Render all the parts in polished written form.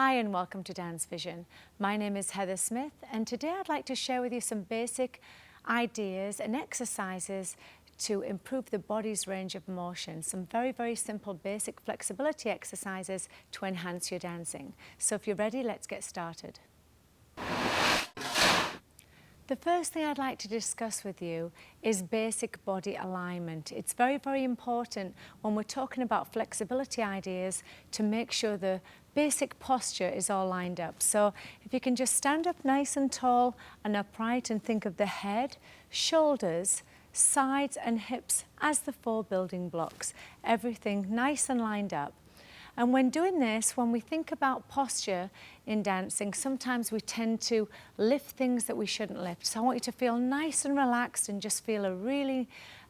Hi and welcome to Dance Vision. My name is Heather Smith and today I'd like to share with you some basic ideas and exercises to improve the body's range of motion. Some very simple basic flexibility exercises to enhance your dancing. So if you're ready, let's get started. The first thing I'd like to discuss with you is basic body alignment. It's very important when we're talking about flexibility ideas to make sure the basic posture is all lined up. So if you can just stand up nice and tall and upright and think of the head, shoulders, sides and hips as the four building blocks. Everything nice and lined up. And when doing this, when we think about posture in dancing, sometimes we tend to lift things that we shouldn't lift. So I want you to feel nice and relaxed and just feel a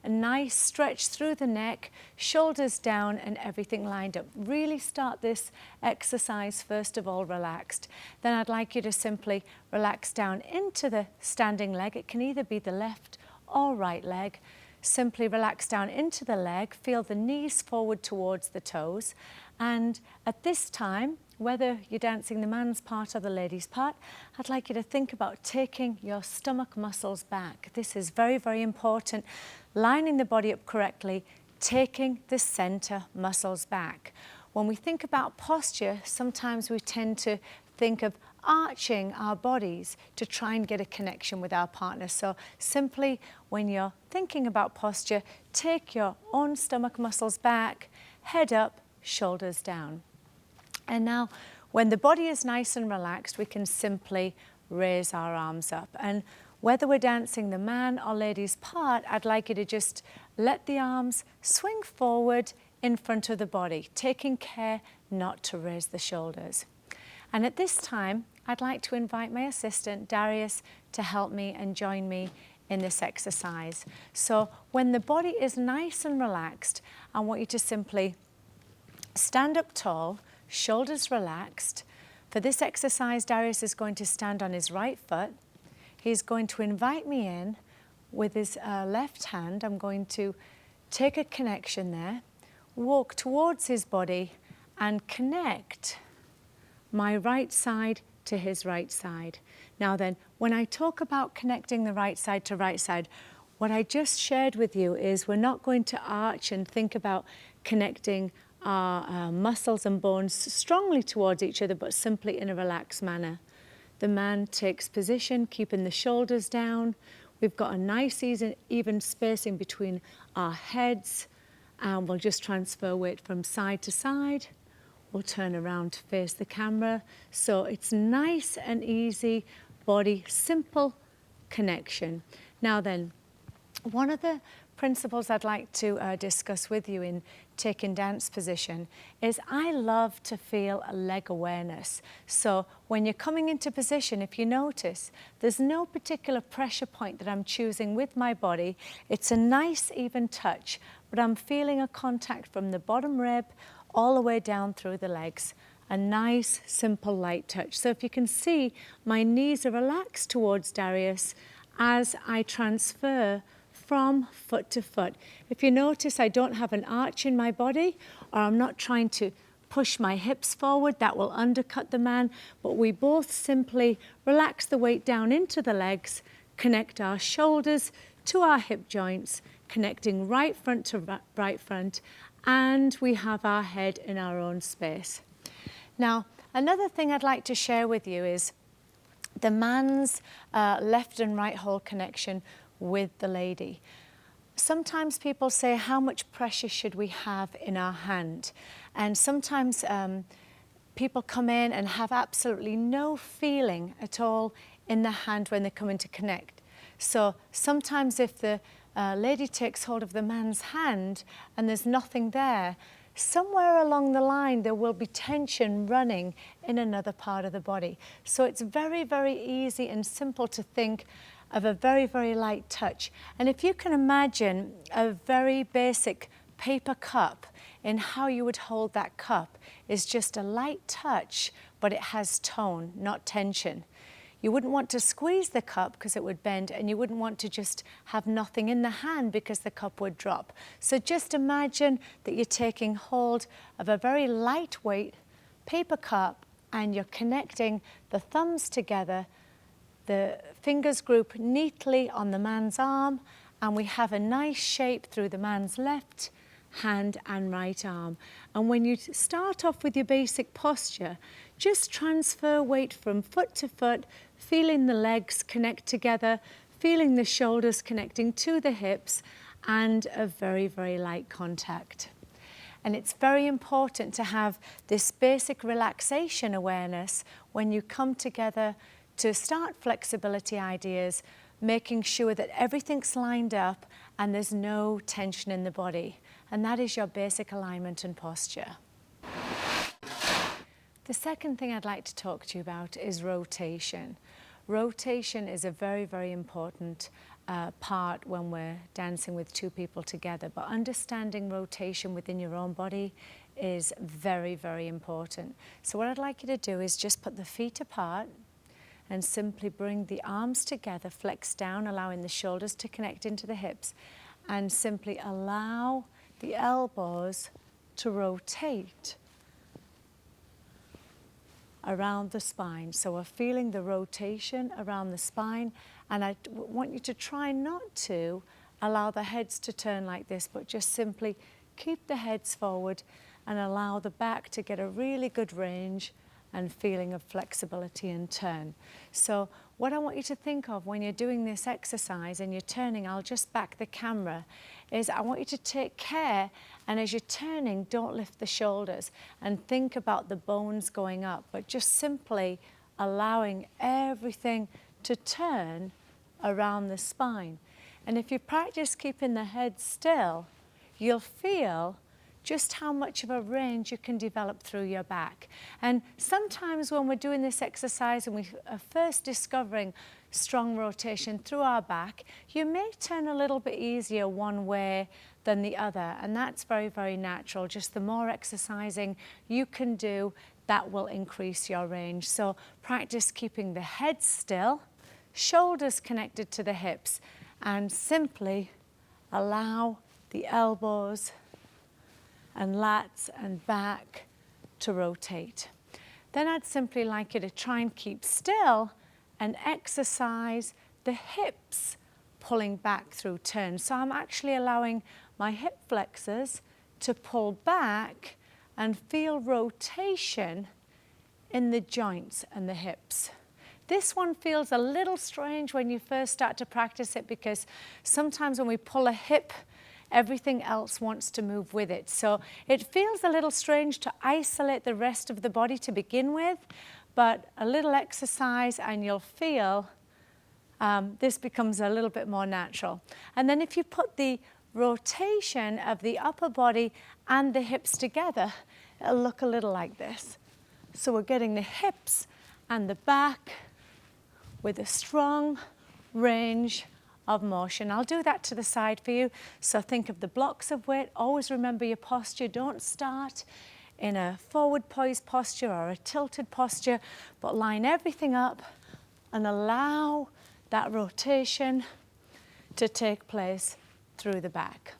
nice stretch through the neck, shoulders down and everything lined up. Really start this exercise first of all relaxed. Then I'd like you to simply relax down into the standing leg. It can either be the left or right leg. Simply relax down into the leg, feel the knees forward towards the toes. And at this time, whether you're dancing the man's part or the lady's part, I'd like you to think about taking your stomach muscles back. This is very important. Lining the body up correctly, taking the center muscles back. When we think about posture, sometimes we tend to think of arching our bodies to try and get a connection with our partner. So simply, when you're thinking about posture, take your own stomach muscles back, head up, shoulders down. And now, when the body is nice and relaxed, we can simply raise our arms up. And whether we're dancing the man or lady's part, I'd like you to just let the arms swing forward in front of the body, taking care not to raise the shoulders. And at this time, I'd like to invite my assistant, Darius, to help me and join me in this exercise. So when the body is nice and relaxed, I want you to simply stand up tall, shoulders relaxed. For this exercise, Darius is going to stand on his right foot. He's going to invite me in with his left hand. I'm going to take a connection there, walk towards his body and connect my right side to his right side. Now then, when I talk about connecting the right side to right side, what I just shared with you is we're not going to arch and think about connecting our muscles and bones strongly towards each other, but simply in a relaxed manner. The man takes position, keeping the shoulders down. We've got a nice even spacing between our heads, and we'll just transfer weight from side to side. We'll turn around to face the camera. So it's nice and easy body, simple connection. Now then, one of the principles I'd like to discuss with you in taking dance position is I love to feel a leg awareness. So when you're coming into position, if you notice, there's no particular pressure point that I'm choosing with my body. It's a nice even touch, but I'm feeling a contact from the bottom rib all the way down through the legs. A nice, simple, light touch. So if you can see, my knees are relaxed towards Darius as I transfer from foot to foot. If you notice, I don't have an arch in my body, or I'm not trying to push my hips forward. That will undercut the man, but we both simply relax the weight down into the legs, connect our shoulders to our hip joints, connecting right front to right front, and we have our head in our own space. Now, another thing I'd like to share with you is the man's left and right hold connection with the lady. Sometimes people say, how much pressure should we have in our hand? And sometimes people come in and have absolutely no feeling at all in the hand when they come in to connect. So sometimes if the lady takes hold of the man's hand and there's nothing there, somewhere along the line there will be tension running in another part of the body. So it's very easy and simple to think of a very light touch. And if you can imagine a very basic paper cup, and how you would hold that cup is just a light touch, but it has tone, not tension. You wouldn't want to squeeze the cup because it would bend, and you wouldn't want to just have nothing in the hand because the cup would drop. So just imagine that you're taking hold of a very lightweight paper cup and you're connecting the thumbs together. The fingers group neatly on the man's arm, and we have a nice shape through the man's left hand and right arm. And when you start off with your basic posture, just transfer weight from foot to foot, feeling the legs connect together, feeling the shoulders connecting to the hips, and a very, very light contact. And it's very important to have this basic relaxation awareness when you come together to start flexibility ideas, making sure that everything's lined up and there's no tension in the body. And that is your basic alignment and posture. The second thing I'd like to talk to you about is rotation. Rotation is a very, very important part when we're dancing with two people together, but understanding rotation within your own body is very, very important. So what I'd like you to do is just put the feet apart and simply bring the arms together, flex down, allowing the shoulders to connect into the hips, and simply allow the elbows to rotate around the spine. So we're feeling the rotation around the spine, and I want you to try not to allow the heads to turn like this, but just simply keep the heads forward and allow the back to get a really good range and feeling of flexibility and turn. So what I want you to think of when you're doing this exercise and you're turning, I'll just back the camera, is I want you to take care, and as you're turning, don't lift the shoulders and think about the bones going up, but just simply allowing everything to turn around the spine. And if you practice keeping the head still, you'll feel just how much of a range you can develop through your back. And sometimes when we're doing this exercise and we are first discovering strong rotation through our back, you may turn a little bit easier one way than the other, and that's very, very natural. Just the more exercising you can do, that will increase your range. So practice keeping the head still, shoulders connected to the hips, and simply allow the elbows and lats and back to rotate. Then I'd simply like you to try and keep still and exercise the hips pulling back through turns. So I'm actually allowing my hip flexors to pull back and feel rotation in the joints and the hips. This one feels a little strange when you first start to practice it, because sometimes when we pull a hip, everything else wants to move with it. So it feels a little strange to isolate the rest of the body to begin with, but a little exercise and you'll feel this becomes a little bit more natural. And then if you put the rotation of the upper body and the hips together, it'll look a little like this. So we're getting the hips and the back with a strong range of motion. I'll do that to the side for you. So think of the blocks of weight. Always remember your posture. Don't start in a forward poised posture or a tilted posture, but line everything up and allow that rotation to take place through the back.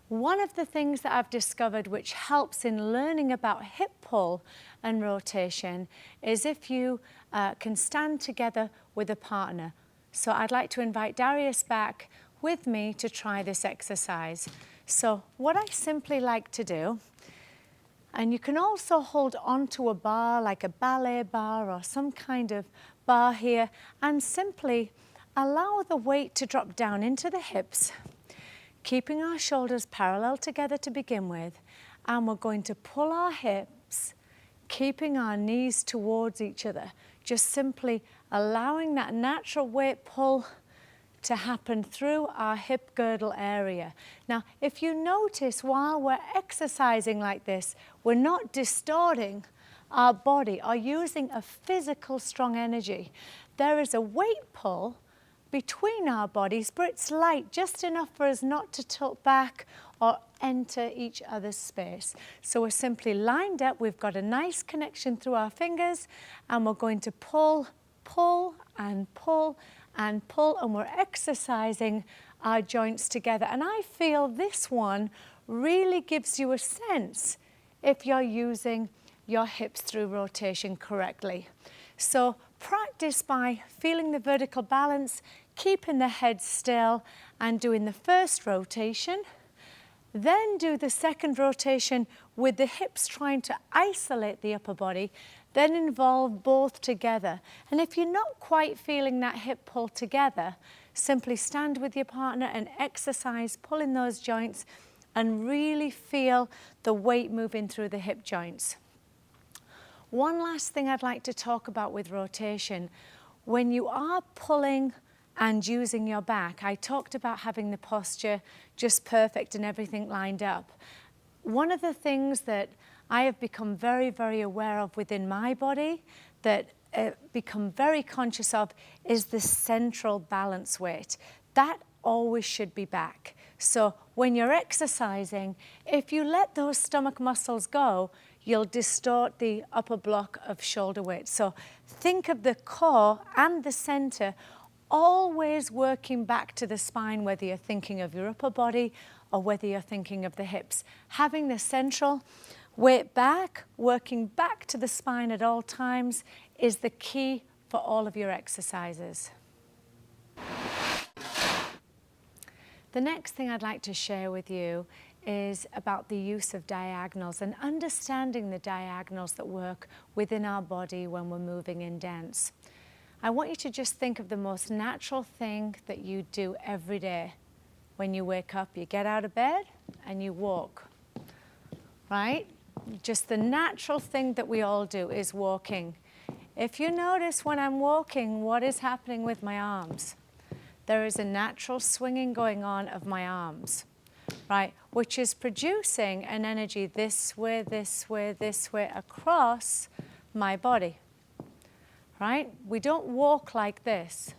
One of the things that I've discovered which helps in learning about hip pull and rotation is if you can stand together with a partner. So I'd like to invite Darius back with me to try this exercise. So what I simply like to do, and you can also hold onto a bar like a ballet bar or some kind of bar here, and simply allow the weight to drop down into the hips, keeping our shoulders parallel together to begin with, and we're going to pull our hips, keeping our knees towards each other, just simply allowing that natural weight pull to happen through our hip girdle area. Now, if you notice while we're exercising like this, we're not distorting our body or using a physical strong energy. There is a weight pull between our bodies, but it's light, just enough for us not to tilt back or enter each other's space. So we're simply lined up, we've got a nice connection through our fingers, and we're going to pull, pull, and pull, and pull, and we're exercising our joints together. And I feel this one really gives you a sense if you're using your hips through rotation correctly. So practice by feeling the vertical balance, keeping the head still and doing the first rotation. Then do the second rotation with the hips trying to isolate the upper body, then involve both together. And if you're not quite feeling that hip pull together, simply stand with your partner and exercise pulling those joints and really feel the weight moving through the hip joints. One last thing I'd like to talk about with rotation. When you are pulling and using your back, I talked about having the posture just perfect and everything lined up. One of the things that I have become very, very aware of within my body, that become very conscious of, is the central balance weight. That always should be back. So when you're exercising, if you let those stomach muscles go, you'll distort the upper block of shoulder weight. So think of the core and the center always working back to the spine, whether you're thinking of your upper body or whether you're thinking of the hips. Having the central weight back, working back to the spine at all times, is the key for all of your exercises. The next thing I'd like to share with you is about the use of diagonals and understanding the diagonals that work within our body when we're moving in dance. I want you to just think of the most natural thing that you do every day. When you wake up, you get out of bed and you walk, right? Just the natural thing that we all do is walking. If you notice when I'm walking, what is happening with my arms? There is a natural swinging going on of my arms, right? Which is producing an energy this way, this way, this way across my body, right? We don't walk like this.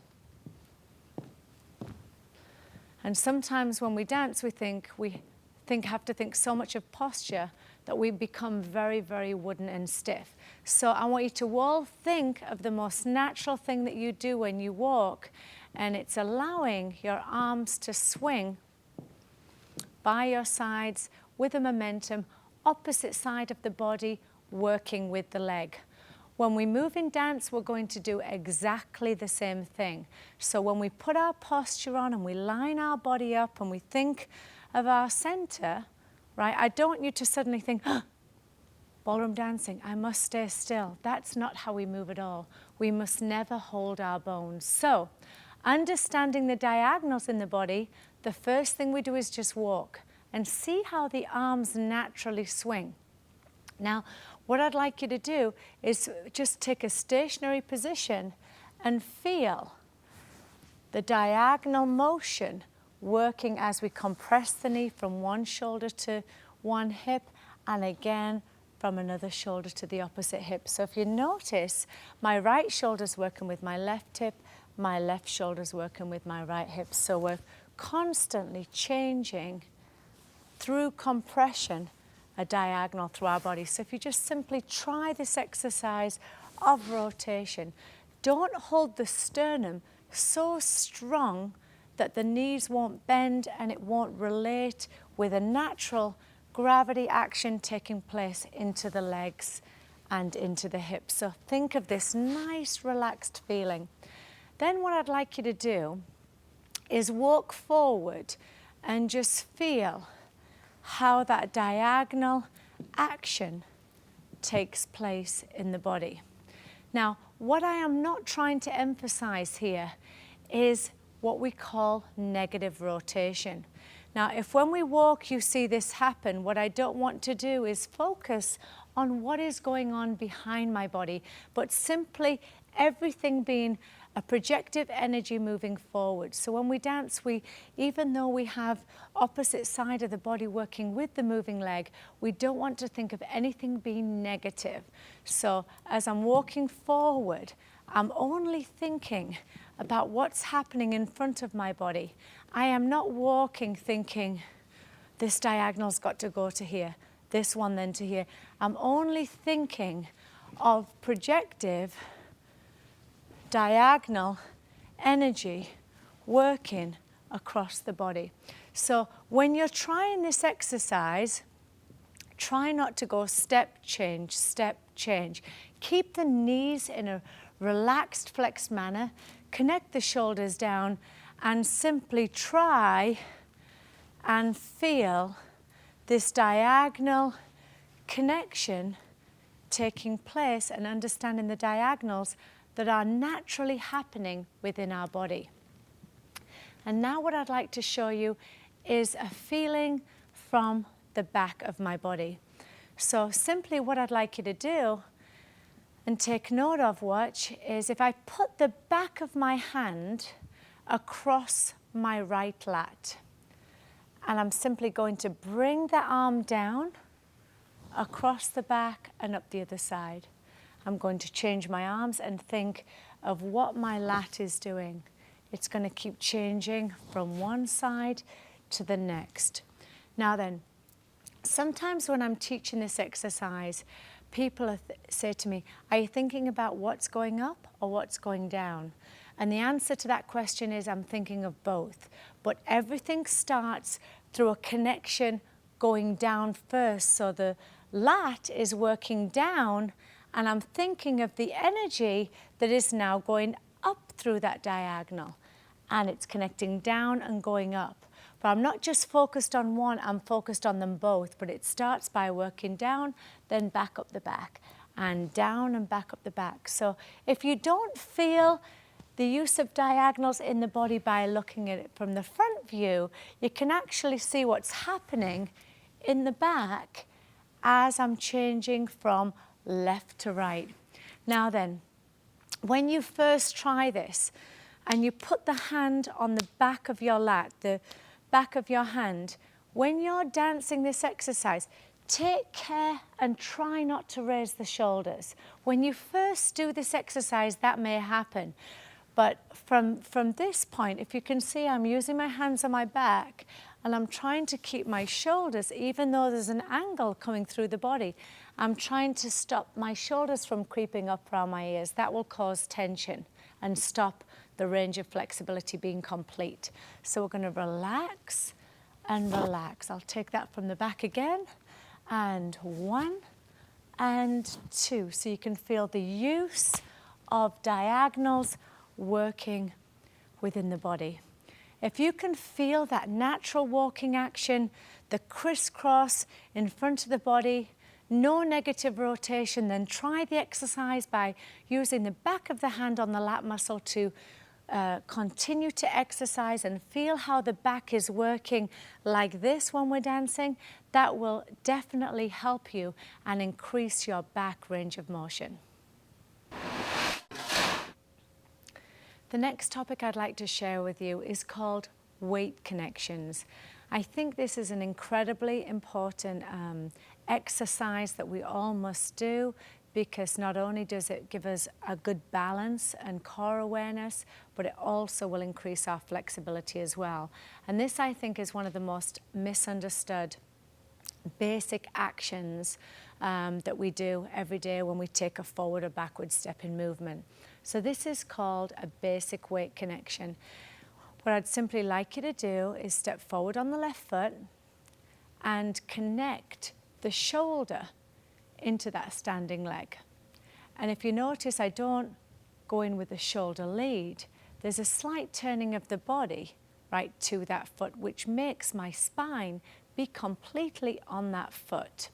And sometimes when we dance, we have to think so much of posture that we become very, very wooden and stiff. So I want you to all think of the most natural thing that you do when you walk, and it's allowing your arms to swing by your sides with a momentum, opposite side of the body, working with the leg. When we move in dance, we're going to do exactly the same thing. So when we put our posture on and we line our body up and we think of our center, right? I don't want you to suddenly think, oh, ballroom dancing, I must stay still. That's not how we move at all. We must never hold our bones. So understanding the diagonals in the body, the first thing we do is just walk and see how the arms naturally swing. Now, what I'd like you to do is just take a stationary position and feel the diagonal motion working as we compress the knee from one shoulder to one hip and again from another shoulder to the opposite hip. So if you notice, my right shoulder's working with my left hip, my left shoulder's working with my right hip. So we're constantly changing through compression a diagonal through our body. So if you just simply try this exercise of rotation, don't hold the sternum so strong that the knees won't bend and it won't relate with a natural gravity action taking place into the legs and into the hips. So think of this nice relaxed feeling. Then what I'd like you to do is walk forward and just feel how that diagonal action takes place in the body. Now, what I am not trying to emphasize here is what we call negative rotation. Now, if when we walk you see this happen, what I don't want to do is focus on what is going on behind my body, but simply everything being a projective energy moving forward. So when we dance, even though we have opposite side of the body working with the moving leg, we don't want to think of anything being negative. So as I'm walking forward, I'm only thinking about what's happening in front of my body. I am not walking thinking, this diagonal's got to go to here, this one then to here. I'm only thinking of projective diagonal energy working across the body. So when you're trying this exercise, Try not to go step change, step change. Keep the knees in a relaxed, flexed manner. Connect the shoulders down and simply try and feel this diagonal connection taking place and understanding the diagonals that are naturally happening within our body. And now what I'd like to show you is a feeling from the back of my body. So simply what I'd like you to do and take note of, watch, is if I put the back of my hand across my right lat, and I'm simply going to bring the arm down across the back and up the other side. I'm going to change my arms and think of what my lat is doing. It's going to keep changing from one side to the next. Now then, sometimes when I'm teaching this exercise, people say to me, are you thinking about what's going up or what's going down? And the answer to that question is I'm thinking of both. But everything starts through a connection going down first. So the lat is working down and I'm thinking of the energy that is now going up through that diagonal. And it's connecting down and going up. But I'm not just focused on one, I'm focused on them both. But it starts by working down, then back up the back, and down and back up the back. So if you don't feel the use of diagonals in the body by looking at it from the front view, you can actually see what's happening in the back as I'm changing from left to right. Now then, when you first try this and you put the hand on the back of your lat, the back of your hand, when you're dancing this exercise, take care and try not to raise the shoulders. When you first do this exercise, that may happen. But from this point, if you can see, I'm using my hands on my back and I'm trying to keep my shoulders, even though there's an angle coming through the body, I'm trying to stop my shoulders from creeping up around my ears. That will cause tension and stop the range of flexibility being complete. So we're going to relax and relax. I'll take that from the back again. And 1 and 2. So you can feel the use of diagonals working within the body. If you can feel that natural walking action, the crisscross in front of the body, no negative rotation, then try the exercise by using the back of the hand on the lat muscle to continue to exercise and feel how the back is working like this when we're dancing. That will definitely help you and increase your back range of motion. The next topic I'd like to share with you is called weight connections. I think this is an incredibly important exercise that we all must do, because not only does it give us a good balance and core awareness, but it also will increase our flexibility as well. And this, I think, is one of the most misunderstood basic actions that we do every day when we take a forward or backward step in movement. So this is called a basic weight connection. What I'd simply like you to do is step forward on the left foot and connect the shoulder into that standing leg. And if you notice, I don't go in with the shoulder lead. There's a slight turning of the body right to that foot, which makes my spine be completely on that foot.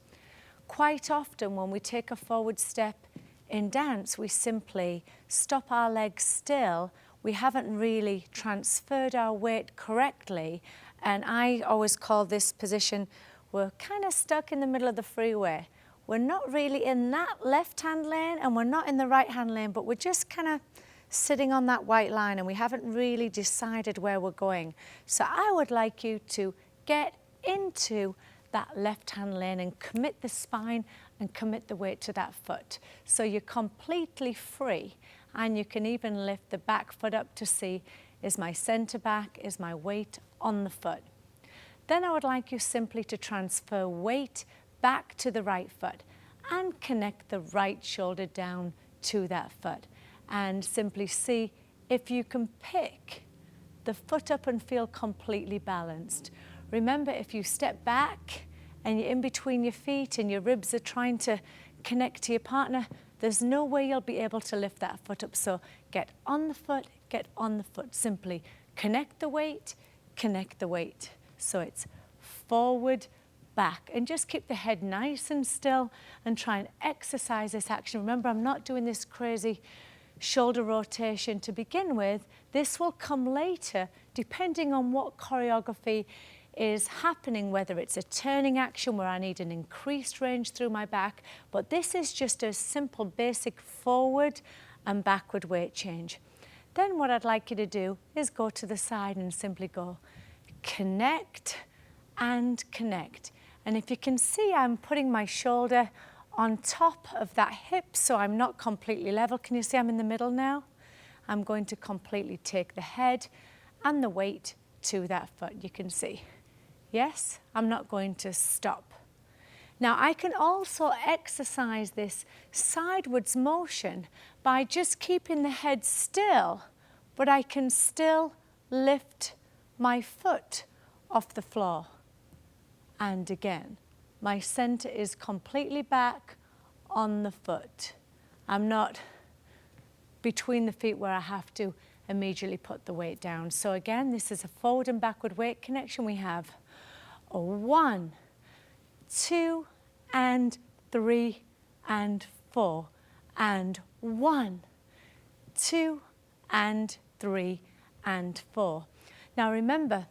Quite often when we take a forward step in dance, we simply stop our legs still. We haven't really transferred our weight correctly. And I always call this position, we're kind of stuck in the middle of the freeway. We're not really in that left-hand lane and we're not in the right-hand lane, but we're just kind of sitting on that white line and we haven't really decided where we're going. So I would like you to get into that left-hand lane and commit the spine and commit the weight to that foot. So you're completely free, and you can even lift the back foot up to see, is my center back, is my weight on the foot? Then I would like you simply to transfer weight back to the right foot and connect the right shoulder down to that foot, and simply see if you can pick the foot up and feel completely balanced. Remember, if you step back and you're in between your feet and your ribs are trying to connect to your partner, there's no way you'll be able to lift that foot up. So get on the foot, get on the foot. Simply connect the weight, connect the weight. So it's forward, back, and just keep the head nice and still and try and exercise this action. Remember, I'm not doing this crazy shoulder rotation to begin with. This will come later depending on what choreography is happening, whether it's a turning action where I need an increased range through my back, but this is just a simple basic forward and backward weight change. Then what I'd like you to do is go to the side and simply go connect and connect. And if you can see, I'm putting my shoulder on top of that hip, so I'm not completely level. Can you see I'm in the middle now? I'm going to completely take the head and the weight to that foot, you can see. Yes, I'm not going to stop. Now I can also exercise this sidewards motion by just keeping the head still, but I can still lift my foot off the floor. And again, my center is completely back on the foot. I'm not between the feet where I have to immediately put the weight down. So again, this is a forward and backward weight connection. We have a 1, 2, and 3, and 4, and 1, 2, and 3, and 4. Now remember,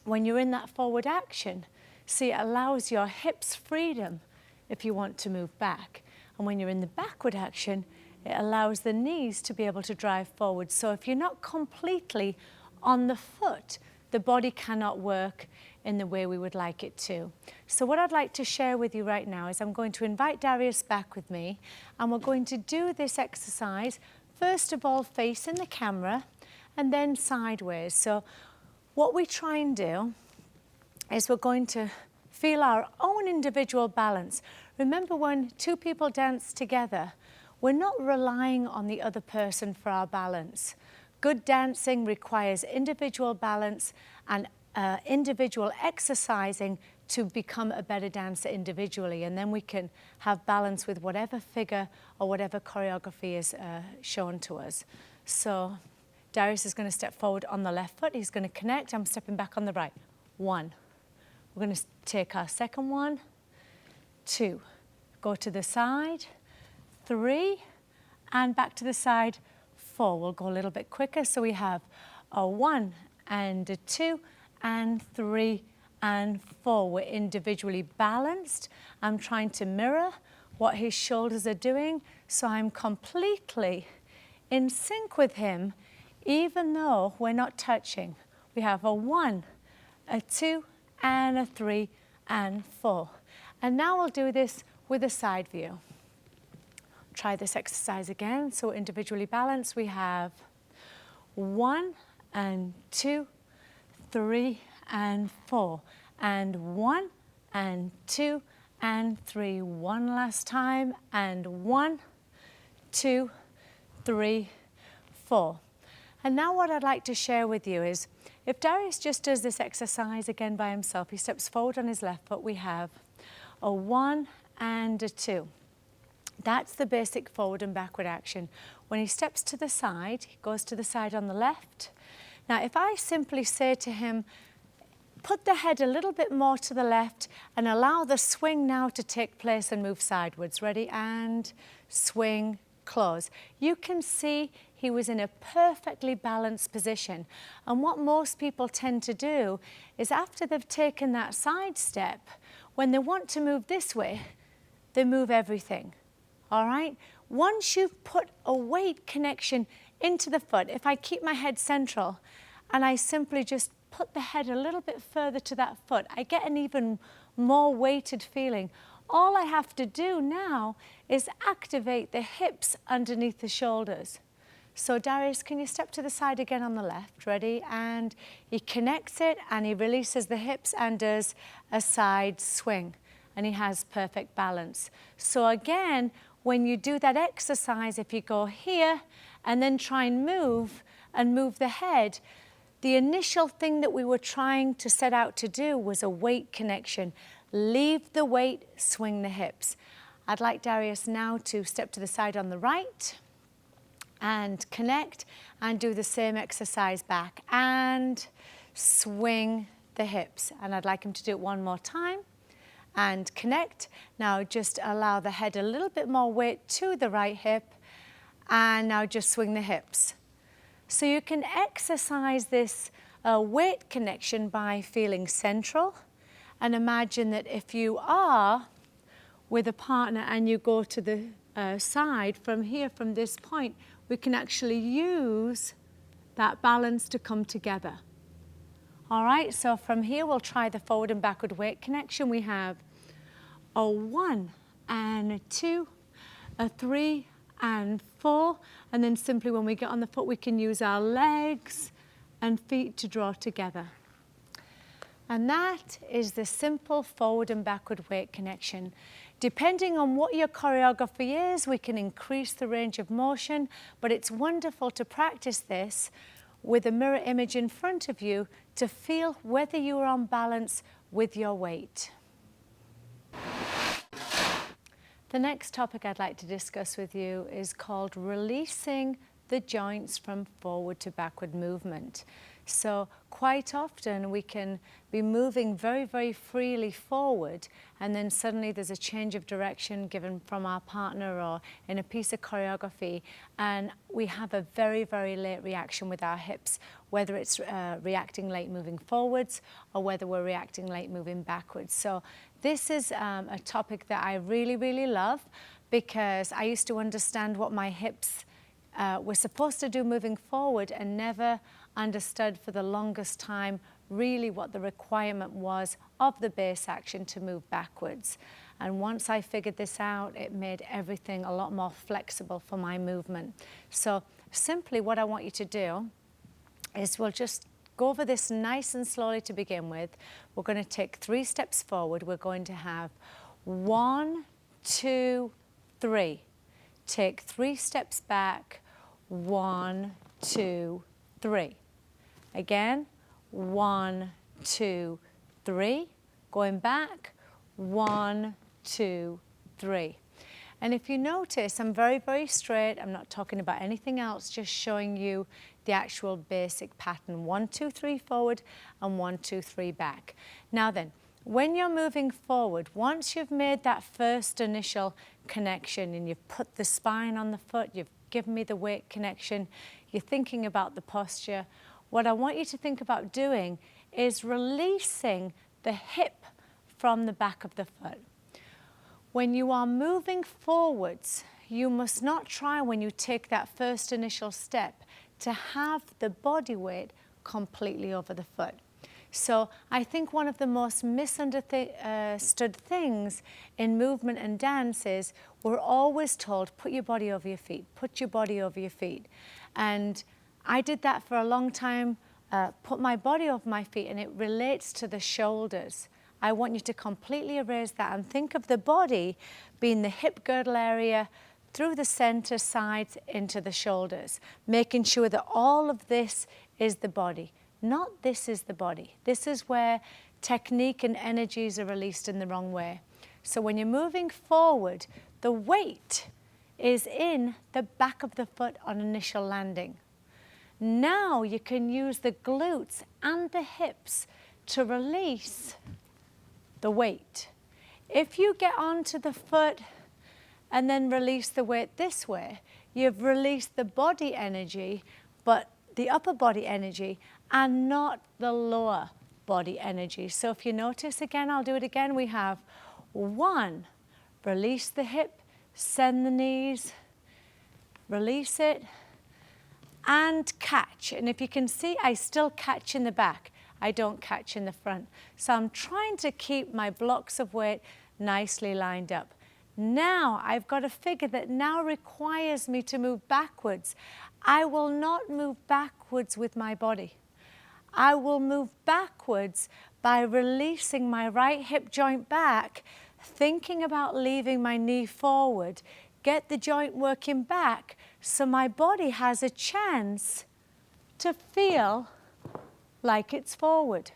when you're in that forward action, see, it allows your hips freedom if you want to move back. And when you're in the backward action, it allows the knees to be able to drive forward. So if you're not completely on the foot, the body cannot work in the way we would like it to. So what I'd like to share with you right now is I'm going to invite Darius back with me, and we're going to do this exercise, first of all facing the camera and then sideways. So what we try and do is we're going to feel our own individual balance. Remember, when two people dance together, we're not relying on the other person for our balance. Good dancing requires individual balance and individual exercising to become a better dancer individually, and then we can have balance with whatever figure or whatever choreography is shown to us. So Darius is going to step forward on the left foot. He's going to connect. I'm stepping back on the right. 1. We're going to take our second 1, 2, go to the side, 3, and back to the side, 4. We'll go a little bit quicker. So we have a 1 and a 2 and 3 and 4. We're individually balanced. I'm trying to mirror what his shoulders are doing, so I'm completely in sync with him, even though we're not touching. We have a 1, a 2, and a 3, and 4. And now we'll do this with a side view. Try this exercise again. So individually balanced, we have 1 and 2, 3 and 4, and 1 and 2 and 3. One last time, and 1, 2, 3, 4. And now what I'd like to share with you is, if Darius just does this exercise again by himself, he steps forward on his left foot, we have a 1 and a 2. That's the basic forward and backward action. When he steps to the side, he goes to the side on the left. Now, if I simply say to him, put the head a little bit more to the left and allow the swing now to take place and move sideways. Ready? And swing, close. You can see he was in a perfectly balanced position. And what most people tend to do is, after they've taken that side step, when they want to move this way, they move everything. All right? Once you've put a weight connection into the foot, if I keep my head central and I simply just put the head a little bit further to that foot, I get an even more weighted feeling. All I have to do now is activate the hips underneath the shoulders. So Darius, can you step to the side again on the left? Ready? And he connects it and he releases the hips and does a side swing. And he has perfect balance. So again, when you do that exercise, if you go here and then try and move the head, the initial thing that we were trying to set out to do was a weight connection. leave the weight, swing the hips. I'd like Darius now to step to the side on the right and connect and do the same exercise back and swing the hips. And I'd like him to do it one more time and connect. Now just allow the head a little bit more weight to the right hip and now just swing the hips. So you can exercise this weight connection by feeling central, and imagine that if you are with a partner and you go to the side from here, from this point, we can actually use that balance to come together. All right, so from here we'll try the forward and backward weight connection. We have a 1 and a 2, a 3 and 4, and then simply when we get on the foot we can use our legs and feet to draw together. And that is the simple forward and backward weight connection. Depending on what your choreography is, we can increase the range of motion, but it's wonderful to practice this with a mirror image in front of you to feel whether you are on balance with your weight. The next topic I'd like to discuss with you is called releasing the joints from forward to backward movement. So quite often we can be moving very, very freely forward, and then suddenly there's a change of direction given from our partner or in a piece of choreography, and we have a very, very late reaction with our hips, whether it's reacting late moving forwards or whether we're reacting late moving backwards. So this is a topic that I really, really love, because I used to understand what my hips were supposed to do moving forward and never understood for the longest time really what the requirement was of the base action to move backwards. And once I figured this out, it made everything a lot more flexible for my movement. So simply what I want you to do is we'll just go over this nice and slowly to begin with. We're going to take 3 steps forward. We're going to have 1, 2, 3. Take 3 steps back. 1, 2, 3. Again, 1, 2, 3. Going back, 1, 2, 3. And if you notice, I'm very, very straight. I'm not talking about anything else, just showing you the actual basic pattern. 1, 2, 3 forward and 1, 2, 3 back. Now then, when you're moving forward, once you've made that first initial connection and you've put the spine on the foot, you've given me the weight connection, you're thinking about the posture, what I want you to think about doing is releasing the hip from the back of the foot. When you are moving forwards, you must not try, when you take that first initial step, to have the body weight completely over the foot. So I think one of the most misunderstood things in movement and dance is we're always told, put your body over your feet, put your body over your feet. And I did that for a long time, put my body over my feet, and it relates to the shoulders. I want you to completely erase that and think of the body being the hip girdle area through the center, sides, into the shoulders, making sure that all of this is the body. Not this is the body. This is where technique and energies are released in the wrong way. So when you're moving forward, the weight is in the back of the foot on initial landing. Now you can use the glutes and the hips to release the weight. If you get onto the foot and then release the weight this way, you've released the body energy, but the upper body energy, and not the lower body energy. So if you notice again, I'll do it again. We have 1, release the hip, send the knees, release it, and catch. And if you can see, I still catch in the back. I don't catch in the front. So I'm trying to keep my blocks of weight nicely lined up. Now I've got a figure that now requires me to move backwards. I will not move backwards with my body. I will move backwards by releasing my right hip joint back, thinking about leaving my knee forward, get the joint working back so my body has a chance to feel like it's forward.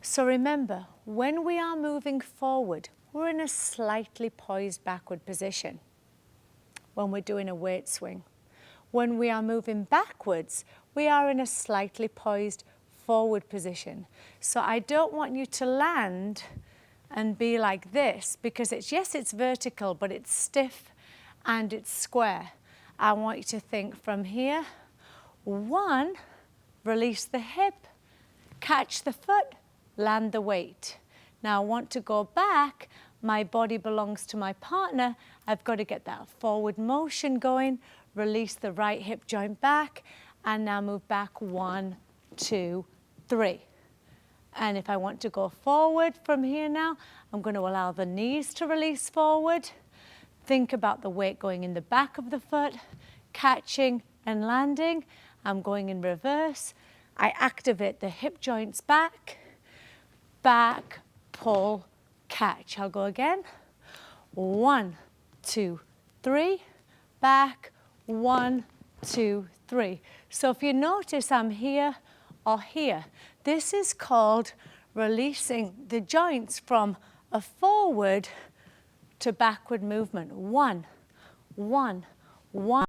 So remember, when we are moving forward, we're in a slightly poised backward position when we're doing a weight swing. When we are moving backwards, we are in a slightly poised forward position. So I don't want you to land and be like this, because yes, it's vertical, but it's stiff and it's square. I want you to think from here, 1, release the hip, catch the foot, land the weight. Now I want to go back. My body belongs to my partner. I've got to get that forward motion going, release the right hip joint back, and now move back 1, 2, 3. And if I want to go forward from here now, I'm going to allow the knees to release forward. Think about the weight going in the back of the foot, catching and landing. I'm going in reverse. I activate the hip joints back, back, pull, catch. I'll go again. 1, 2, 3, back, 1, 2, 3. So if you notice, I'm here or here. This is called releasing the joints from a forward to backward movement. 1, 1, 1.